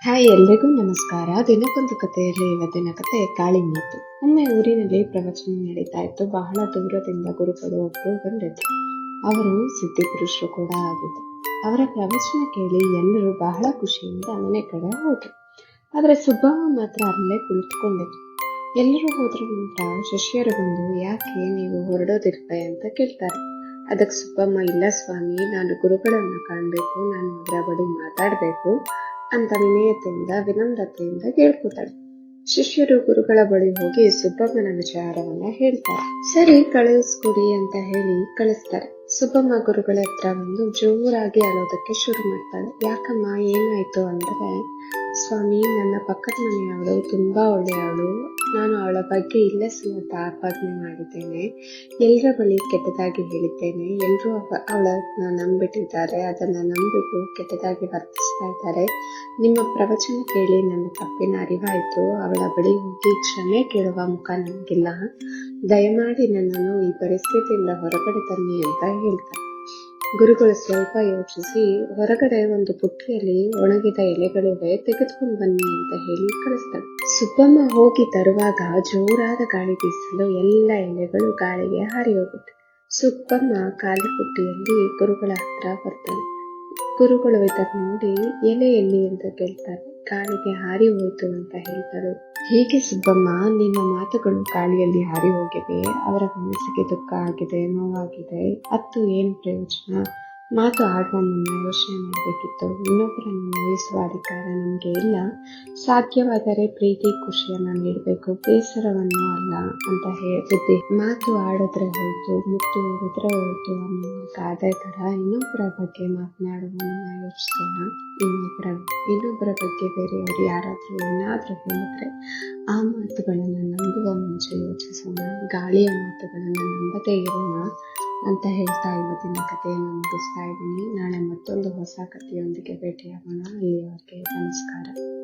Hi, ಎಲ್ರಿಗೂ ನಮಸ್ಕಾರ. ದಿನಕ್ಕೊಂದು ಕಥೆಯಲ್ಲಿ ಇವತ್ತಿನ ಕತೆ ಗಾಳಿ ಮಾತು. ಒಮ್ಮೆ ಊರಿನಲ್ಲಿ ಪ್ರವಚನ ನಡೀತಾ ಇತ್ತು. ಬಹಳ ದೂರದಿಂದ ಗುರುಗಳು ಒಬ್ಬರು ಬಂದಿದ್ರು. ಅವರು ಸಿದ್ಧಿಪುರುಷರು ಕೂಡ ಆಗಿದ್ರು. ಅವರ ಪ್ರವಚನ ಕೇಳಿ ಎಲ್ಲರೂ ಬಹಳ ಖುಷಿಯಿಂದ ಮನೆ ಕಡೆ ಹೋದ್ರು. ಆದ್ರೆ ಸುಬ್ಬಮ್ಮ ಮಾತ್ರ ಅಲ್ಲೇ ಕುಳಿತುಕೊಂಡಿದ್ರು. ಎಲ್ಲರೂ ಹೋದ್ರ ನಂತರ ಶಿಷ್ಯರು ಬಂದು, ಯಾಕೆ ನೀವು ಹೊರಡೋದಿಲ್ವೇ ಅಂತ ಕೇಳ್ತಾರೆ. ಅದಕ್ಕೆ ಸುಬ್ಬಮ್ಮ, ಇಲ್ಲ ಸ್ವಾಮಿ, ನಾನು ಗುರುಗಳನ್ನ ಕಾಣ್ಬೇಕು, ನಾನು ಅವರ ಬಳಿ ಮಾತಾಡ್ಬೇಕು ಅಂತ ವಿನಮ್ರತೆಯಿಂದ ಕೇಳ್ಕೊತಾಳೆ. ಶಿಷ್ಯರು ಗುರುಗಳ ಬಳಿ ಹೋಗಿ ಸುಬ್ಬಮ್ಮನ ವಿಚಾರವನ್ನ ಹೇಳ್ತಾರೆ. ಸರಿ, ಕಳಿಸ್ಕೊಡಿ ಅಂತ ಹೇಳಿ ಕಳಿಸ್ತಾರೆ. ಸುಬ್ಬಮ್ಮ ಗುರುಗಳ ಹತ್ರ ಬಂದು ಜೋರಾಗಿ ಅಳೋದಕ್ಕೆ ಶುರು ಮಾಡ್ತಾಳೆ. ಯಾಕಮ್ಮ, ಏನಾಯ್ತು ಅಂದ್ರೆ, ಸ್ವಾಮಿ, ನನ್ನ ಪಕ್ಕದ ಮನೆಯವಳು ತುಂಬಾ ಒಳ್ಳೆಯವಳು. ನಾನು ಅವಳ ಬಗ್ಗೆ ಇಲ್ಲಸಲ್ಲದ ಆಪಾದನೆ ಮಾಡಿದ್ದೇನೆ. ಎಲ್ಲರ ಬಳಿ ಕೆಟ್ಟದಾಗಿ ಹೇಳಿದ್ದೇನೆ. ಎಲ್ಲರೂ ಅವಳನ್ನ ನಂಬಿಟ್ಟಿದ್ದಾರೆ. ಅದನ್ನ ನಂಬಿಟ್ಟು ಕೆಟ್ಟದಾಗಿ ವರ್ತಿಸ್ತಾ ಇದ್ದಾರೆ. ನಿಮ್ಮ ಪ್ರವಚನ ಕೇಳಿ ನನ್ನ ತಪ್ಪಿನ ಅರಿವಾಯಿತು. ಅವಳ ಬಳಿ ಹೋಗಿ ಕ್ಷಮೆ ಕೇಳುವ ಮುಖ ನನಗಿಲ್ಲ. ದಯಮಾಡಿ ನನ್ನನ್ನು ಈ ಪರಿಸ್ಥಿತಿಯಿಂದ ಹೊರಗಡೆ ತನ್ನಿ ಅಂತ ಹೇಳ್ತಾರೆ. ಗುರುಗಳು ಸ್ವಲ್ಪ ಯೋಚಿಸಿ, ಹೊರಗಡೆ ಒಂದು ಪುಟ್ಟಿಯಲ್ಲಿ ಒಣಗಿದ ಎಲೆಗಳಿವೆ, ತೆಗೆದುಕೊಂಡು ಬನ್ನಿ ಅಂತ ಹೇಳಿ ಕಳಿಸ್ತಾರೆ. ಸುಬ್ಬಮ್ಮ ಹೋಗಿ ತರುವಾಗ ಜೋರಾದ ಗಾಳಿ ಬೀಸಲು ಎಲ್ಲ ಎಲೆಗಳು ಗಾಳಿಗೆ ಹಾರಿ ಹೋಗುತ್ತೆ. ಸುಬ್ಬಮ್ಮ ಖಾಲಿ ಪುಟ್ಟಿಯಲ್ಲಿ ಗುರುಗಳ ಹತ್ರ ಬರ್ತಾಳೆ. ಗುರುಗಳು ಇದನ್ನು ನೋಡಿ, ಎಲೆ ಎಲ್ಲಿ ಅಂತ ಕೇಳ್ತಾರೆ. ಗಾಳಿಗೆ ಹಾರಿ ಹೋಯ್ತು ಅಂತ ಹೇಳ್ತಾರೆ. ಹೀಗೆ ಸುಬ್ಬಮ್ಮ, ನಿನ್ನ ಮಾತುಗಳು ಗಾಳಿಯಲ್ಲಿ ಹಾರಿ ಹೋಗಿವೆ. ಅವರ ಮನಸ್ಸಿಗೆ ದುಃಖ ಆಗಿದೆ, ನೋವಾಗಿದೆ. ಅತ್ತು ಏನು ಪ್ರಯೋಜನ? ಮಾತು ಆಡುವ ಮುನ್ನ ಯೋಚನೆ ಮಾಡಬೇಕಿತ್ತು. ಇನ್ನೊಬ್ಬರನ್ನು ನೋಯಿಸುವ ಅಧಿಕಾರ ನಮಗೆ ಇಲ್ಲ. ಸಾಧ್ಯವಾದರೆ ಪ್ರೀತಿ ಖುಷಿಯನ್ನ ನೀಡಬೇಕು, ಬೇಸರವನ್ನು ಅಲ್ಲ ಅಂತ ಬುದ್ಧಿ. ಮಾತು ಆಡಿದ್ರೆ ಹೋಯ್ತು, ಮುತ್ತು ಹೊಡೆದ್ರೆ ಹೋಯ್ತು ಅನ್ನೋ ಗಾದೆ ತರ ಇನ್ನೊಬ್ಬರ ಬಗ್ಗೆ ಮಾತನಾಡುವ ಮುನ್ನ ಯೋಚಿಸೋಣ. ಇನ್ನೊಬ್ಬರ ಬಗ್ಗೆ ಬೇರೆಯವರು ಯಾರಾದ್ರೂ ಏನಾದ್ರೂ ಹೇಳಿದ್ರೆ ಆ ಮಾತುಗಳನ್ನು ನಂಬುವ ಮುಂಚೆ ಯೋಚಿಸೋಣ. ಗಾಳಿಯ ಮಾತುಗಳನ್ನು ನಂಬದೇ ಇರೋಣ ಅಂತ ಹೇಳ್ತಾ ಇವತ್ತಿನ ಕಥೆಯನ್ನು ಮುಗಿಸ್ತಾ ಇದ್ದೀನಿ. ನಾಳೆ ಮತ್ತೊಂದು ಹೊಸ ಕಥೆಯೊಂದಿಗೆ ಭೇಟಿಯಾಗೋಣ. ಇಲ್ಲಿಯವರೆಗೆ ನಮಸ್ಕಾರ.